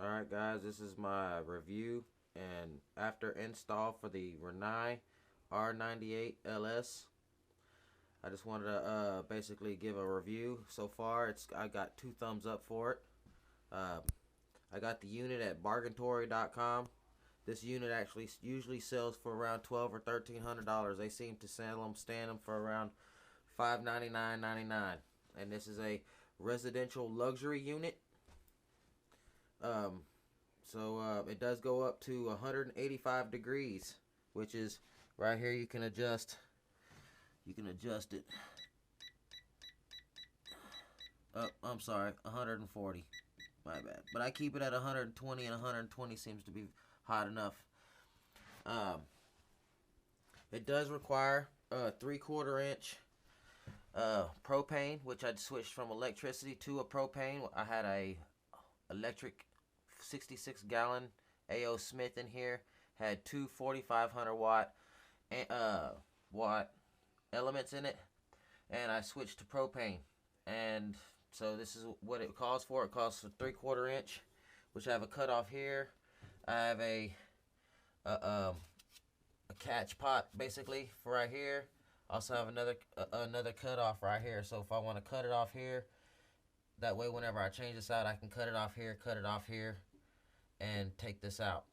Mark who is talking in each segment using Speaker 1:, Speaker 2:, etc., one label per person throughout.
Speaker 1: Alright guys, this is my review and after install for the Rinnai R98LS. I just wanted to basically give a review. So far, I got 2 thumbs up for it. I got the unit at bargaintory.com. This unit actually usually sells for around $1,200 or $1,300. They seem to stand them for around $599.99. And this is a residential luxury unit. It does go up to 185 degrees, which is right here. You can adjust it. Oh, I'm sorry, 140. My bad. But I keep it at 120, and 120 seems to be hot enough. It does require a 3/4 inch propane, which I'd switched from electricity to a propane. I had a electric 66 gallon A.O. Smith in here, had two 4500 watt elements in it, and I switched to propane. And so this is what it calls for. It calls for 3/4 inch, which I have a cutoff here. I have a catch pot basically for right here. Also have another cutoff right here. So if I want to cut it off here, that way whenever I change this out, I can cut it off here, and take this out.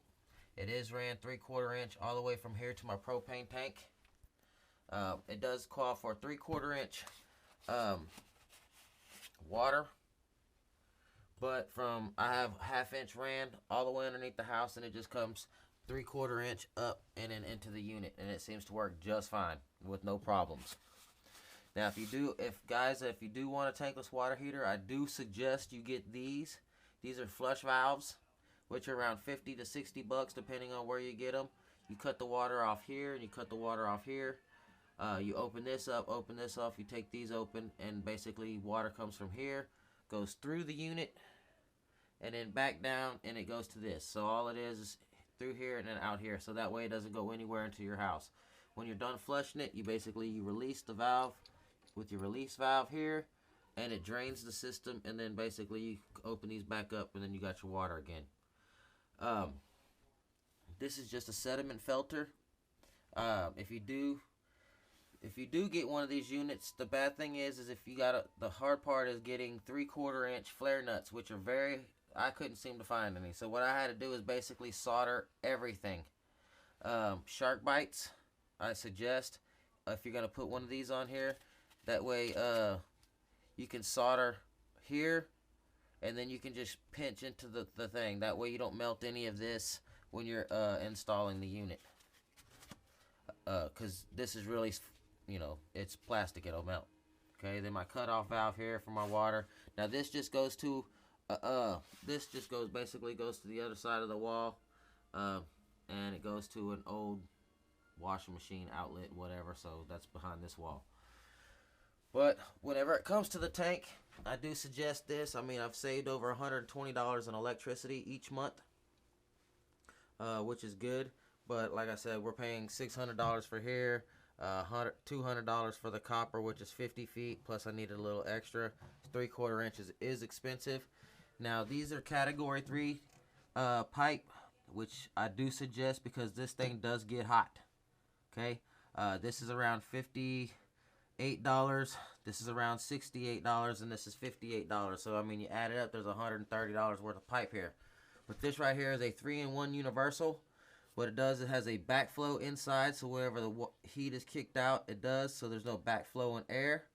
Speaker 1: It is ran 3/4 inch all the way from here to my propane tank. It does call for 3/4 inch water, but I have 1/2 inch ran all the way underneath the house, and it just comes 3/4 inch up and then into the unit, and it seems to work just fine with no problems. Now, if you do want a tankless water heater, I do suggest you get these. These are flush valves, which are around 50 to 60 bucks depending on where you get them. You cut the water off here, and you cut the water off here. You open this up, you take these open, and basically water comes from here, goes through the unit, and then back down, and it goes to this. So all it is through here and then out here, so that way it doesn't go anywhere into your house. When you're done flushing it, you release the valve with your release valve here, and it drains the system, and then basically you open these back up, and then you got your water again. This is just a sediment filter. If you do get one of these units, the bad thing is if you the hard part is getting 3/4 inch flare nuts, which are I couldn't seem to find any. So what I had to do is basically solder everything. Shark bites, I suggest, if you're gonna put one of these on here, that way you can solder here, and then you can just pinch into the thing. That way you don't melt any of this when you're installing the unit, because this is really, it's plastic, it'll melt. Okay, then my cutoff valve here for my water. Now this just goes to basically goes to the other side of the wall, and it goes to an old washing machine outlet, whatever. So that's behind this wall. But whenever it comes to the tank, I do suggest this. I mean, I've saved over $120 in electricity each month, which is good. But like I said, we're paying $600 for here, $200 for the copper, which is 50 feet, plus I needed a little extra. 3/4 inches is expensive. Now, these are category 3 pipe, which I do suggest because this thing does get hot. Okay, this is around $58. This is around $68, and this is $58. So I mean, you add it up, there's $130 worth of pipe here. But this right here is a 3-in-1 universal. What it does, it has a backflow inside, so wherever the heat is kicked out, it does, so there's no backflow in air.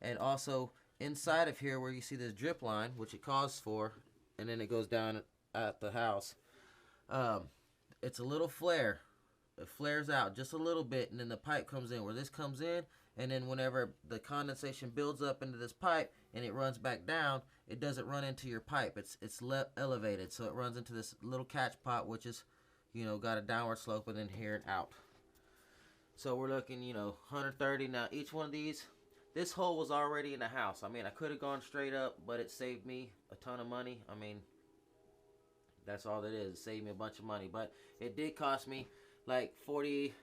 Speaker 1: And also inside of here, where you see this drip line, which it calls for, and then it goes down at the house, it's a little flare. It flares out just a little bit, and then the pipe comes in where this comes in, and then whenever the condensation builds up into this pipe and it runs back down, it doesn't run into your pipe. It's elevated, so it runs into this little catch pot, which is, got a downward slope, and then here and out. So we're looking, 130. Now each one of these, this hole was already in the house. I mean, I could have gone straight up, but it saved me a ton of money. I mean, that's all it is. It saved me a bunch of money, but it did cost me like $42,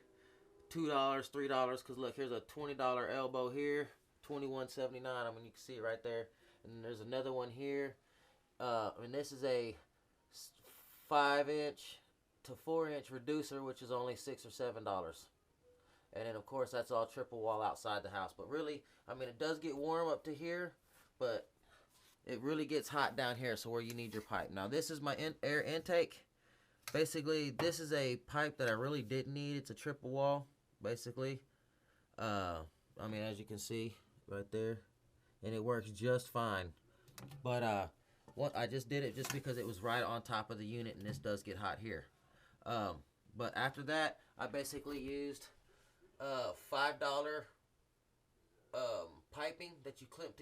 Speaker 1: $3, because look, here's a $20 elbow here, $21.79. I mean, you can see it right there, and there's another one here, and this is a 5-inch to 4-inch reducer, which is only $6 or $7. And then, of course, that's all triple wall outside the house. But really, I mean, it does get warm up to here, but it really gets hot down here, so where you need your pipe. Now, this is my air intake. Basically, this is a pipe that I really didn't need. It's a triple wall, basically. I mean, as you can see right there, and it works just fine. But what I just did it just because it was right on top of the unit, and this does get hot here. But after that, I basically used $5 piping that you crimp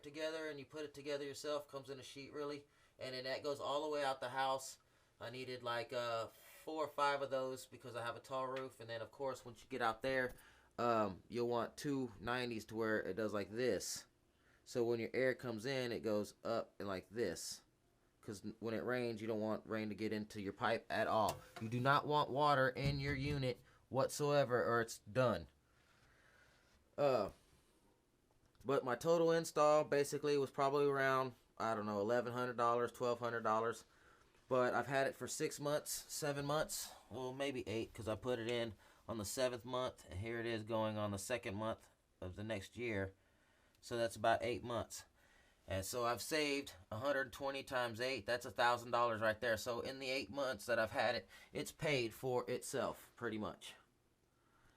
Speaker 1: together, and you put it together yourself. Comes in a sheet, really, and then that goes all the way out the house. I needed like 4 or 5 of those because I have a tall roof. And then, of course, once you get out there, you'll want 2 90s to where it does like this. So when your air comes in, it goes up and like this. Because when it rains, you don't want rain to get into your pipe at all. You do not want water in your unit whatsoever, or it's done. But my total install basically was probably around, I don't know, $1,100, $1,200. But I've had it for 6 months, 7 months, well, maybe 8, because I put it in on the 7th month, and here it is going on the 2nd month of the next year. So that's about 8 months. And so I've saved 120 times 8. That's $1,000 right there. So in the 8 months that I've had it, it's paid for itself, pretty much.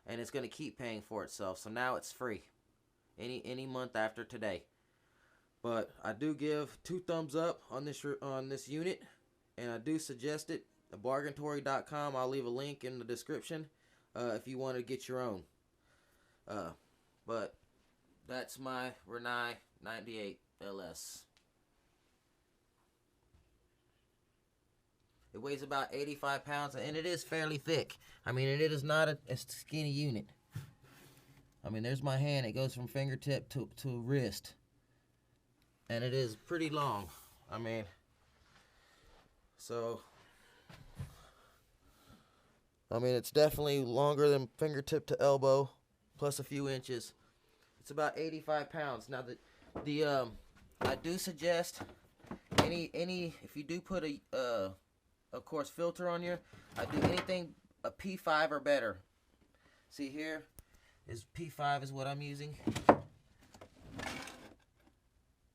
Speaker 1: And it's going to keep paying for itself. So now it's free any month after today. But I do give 2 thumbs up on this unit. And I do suggest it. Bargaintory.com. I'll leave a link in the description if you want to get your own. But that's my Rinnai 98LS. It weighs about 85 pounds, and it is fairly thick. I mean, it is not a skinny unit. I mean, there's my hand. It goes from fingertip to wrist. And it is pretty long. I mean, so, I mean, it's definitely longer than fingertip to elbow, plus a few inches. It's about 85 pounds. Now, I do suggest if you do put a of course, filter on you, I do anything a P5 or better. See here, P5 is what I'm using,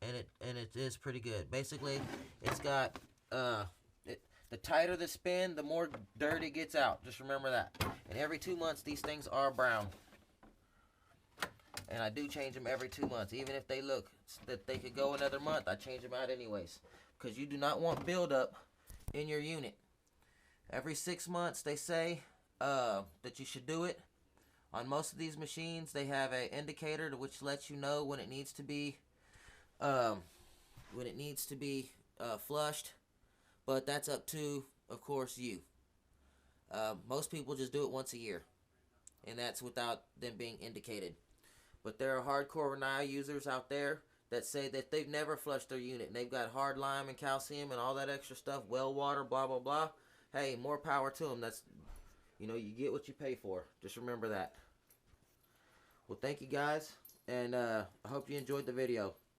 Speaker 1: and it is pretty good. Basically, it's got the tighter the spin, the more dirt it gets out. Just remember that. And every 2 months, these things are brown. And I do change them every 2 months. Even if they look that they could go another month, I change them out anyways. Because you do not want buildup in your unit. Every 6 months, they say that you should do it. On most of these machines, they have an indicator which lets you know when it needs to be flushed. But that's up to, of course, you. Most people just do it once a year. And that's without them being indicated. But there are hardcore Rinnai users out there that say that they've never flushed their unit. And they've got hard lime and calcium and all that extra stuff, well water, blah, blah, blah. Hey, more power to them. That's, you get what you pay for. Just remember that. Well, thank you guys. And I hope you enjoyed the video.